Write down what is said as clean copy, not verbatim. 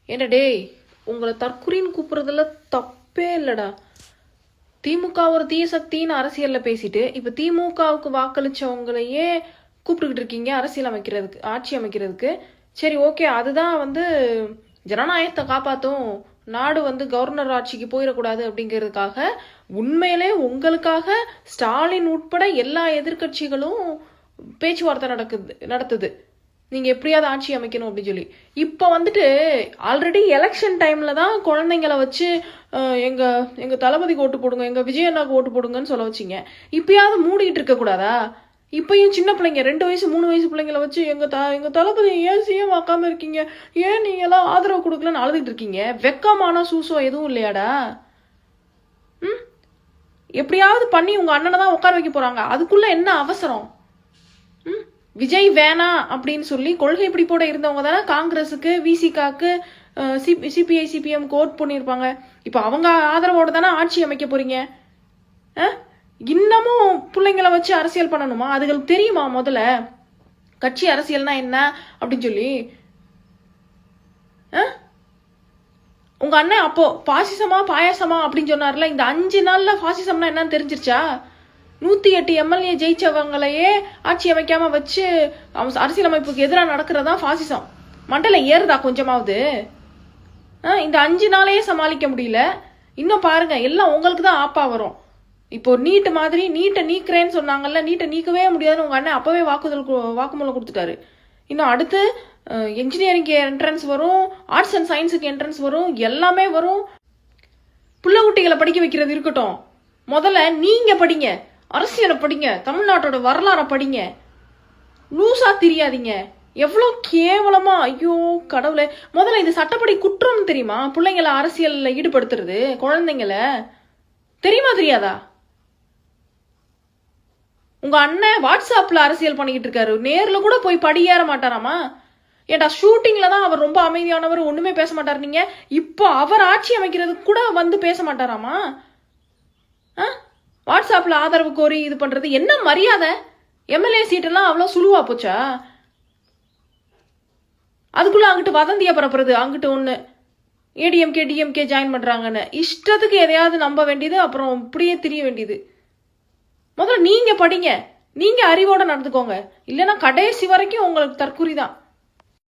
ஏன்னா டேய், உங்களை தற்குறின்னு கூப்பிடுறதுல தப்பே இல்லடா. திமுக ஒரு தீய சக்தின்னு அரசியல்ல பேசிட்டு இப்ப திமுகவுக்கு வாக்களிச்சவங்களையே கூப்பிட்டுக்கிட்டு இருக்கீங்க அரசியல் அமைக்கிறதுக்கு, ஆட்சி அமைக்கிறதுக்கு. சரி, ஓகே, அதுதான் ஜனநாயகத்தை காப்பாற்றும், நாடு கவர்னர் ஆட்சிக்கு போயிடக்கூடாது அப்படிங்கிறதுக்காக உண்மையிலே உங்களுக்காக ஸ்டாலின் உட்பட எல்லா எதிர்கட்சிகளும் பேச்சுவார்த்தை நடத்துது, நீங்க எப்படியாவது ஆட்சி அமைக்கணும் அப்படின்னு சொல்லி. இப்ப ஆல்ரெடி எலெக்ஷன் டைம்ல தான் குழந்தைங்களை வச்சு எங்க எங்க தளபதிக்கு ஓட்டு போடுங்க, எங்க விஜயண்ணாக்கு ஓட்டு போடுங்கன்னு சொல்ல வச்சிங்க. இப்பயாவது மூடிட்டு இருக்க கூடாதா? இப்பயும் சின்ன பிள்ளைங்க 2 வயசு 3 வயசு பிள்ளைங்களை வச்சு எங்க தளபதி ஏன் சிஎம் ஆக்காம இருக்கீங்க, ஏன் நீங்க எல்லாம் ஆதரவு கொடுக்கலன்னு அழுதுட்டு இருக்கீங்க. வெக்கமான சூசோ எதுவும் இல்லையாடா? எப்படியாவது பண்ணி உங்க அண்ணனை தான் உட்கார வைக்க போறாங்க, அதுக்குள்ள என்ன அவசரம்? விஜய் வேணா அப்படின்னு சொல்லி கொள்கை பிடிப்போட இருந்தவங்க தானே காங்கிரஸுக்கு, விசிகாக்கு, சிபிஐ சிபிஎம் ஓட் பண்ணியிருப்பாங்க. இப்போ அவங்க ஆதரவோட தானே ஆட்சி அமைக்க போறீங்க. இன்னமும் பிள்ளைங்களை வச்சு அரசியல் பண்ணணுமா? அதுகளுக்கு தெரியுமா முதல்ல கட்சி அரசியல்னா என்ன அப்படின்னு சொல்லி? உங்க அண்ணன் அப்போ பாசிசமா பாயாசமா அப்படின்னு சொன்னார்ல, இந்த 5 நாள்ல பாசிசம்னா என்னன்னு தெரிஞ்சிருச்சா? 108 எம்எல்ஏ ஜெயிச்சவங்களையே ஆட்சி அமைக்காம வச்சு அரசியலமைப்புக்கு எதிராக நடக்கிறதா பாசிசம். மண்டல ஏறுதா கொஞ்சமாவது? இந்த 5 நாளையே சமாளிக்க முடியல. இன்னும் பாருங்க, எல்லாம் உங்களுக்கு தான் ஆப்பா வரும். இப்போ நீட் மாதிரி நீட்டை நீக்கிறேன்னு சொன்னாங்கல்ல, நீட்டை நீக்கவே முடியாதுன்னு உங்க அண்ணன் அப்பவே வாக்குமூலம் கொடுத்துட்டாரு. இன்னும் அடுத்து என்ஜினியரிங்க்கு என்ட்ரன்ஸ் வரும், ஆர்ட்ஸ் அண்ட் சயின்ஸுக்கு என்ட்ரன்ஸ் வரும், எல்லாமே வரும். புள்ள குட்டிகளை படிக்க வைக்கிறது இருக்கட்டும், முதல்ல நீங்க படிங்க, அரசியலை படிங்க, தமிழ்நாட்டோட வரலாறை படிங்க, லூசா தெரியாதீங்க. எவ்வளோ கேவலமா! ஐயோ கடவுளே! முதல்ல இது சட்டப்படி குற்றம் தெரியுமா? பிள்ளைங்களை அரசியல்ல ஈடுபடுத்துறது, குழந்தைங்கள தெரியுமா தெரியாதா? உங்க அண்ணன் வாட்ஸ்அப்ல அரசியல் பண்ணிக்கிட்டு இருக்காரு, நேர்ல கூட போய் படியேற மாட்டாராமா? ஏன்டா ஷூட்டிங்ல தான் அவர் ரொம்ப அமைதியானவர், ஒண்ணுமே பேச மாட்டார். நீங்க இப்போ அவர் ஆட்சி அமைக்கிறதுக்கு கூட பேச மாட்டாராமா? வாட்ஸ்அப்ல ஆதரவு கோரி இது பண்றது என்ன மரியாதை? எம்எல்ஏ சீட்டெல்லாம் அவ்வளோ சுழுவா போச்சா? அதுக்குள்ள அங்கிட்டு வதந்தியா பரப்புறது, அங்கிட்டு ஒண்ணு ஏடிஎம்கே டிஎம்கே ஜாயின் பண்றாங்கன்னு இஷ்டத்துக்கு எதையாவது நம்ப வேண்டியது, அப்புறம் இப்படியே தெரிய வேண்டியது. முதல்ல நீங்க படிங்க, நீங்க அறிவோட நடந்துக்கோங்க, இல்லைன்னா கடைசி வரைக்கும் உங்களுக்கு தற்குறி தான்.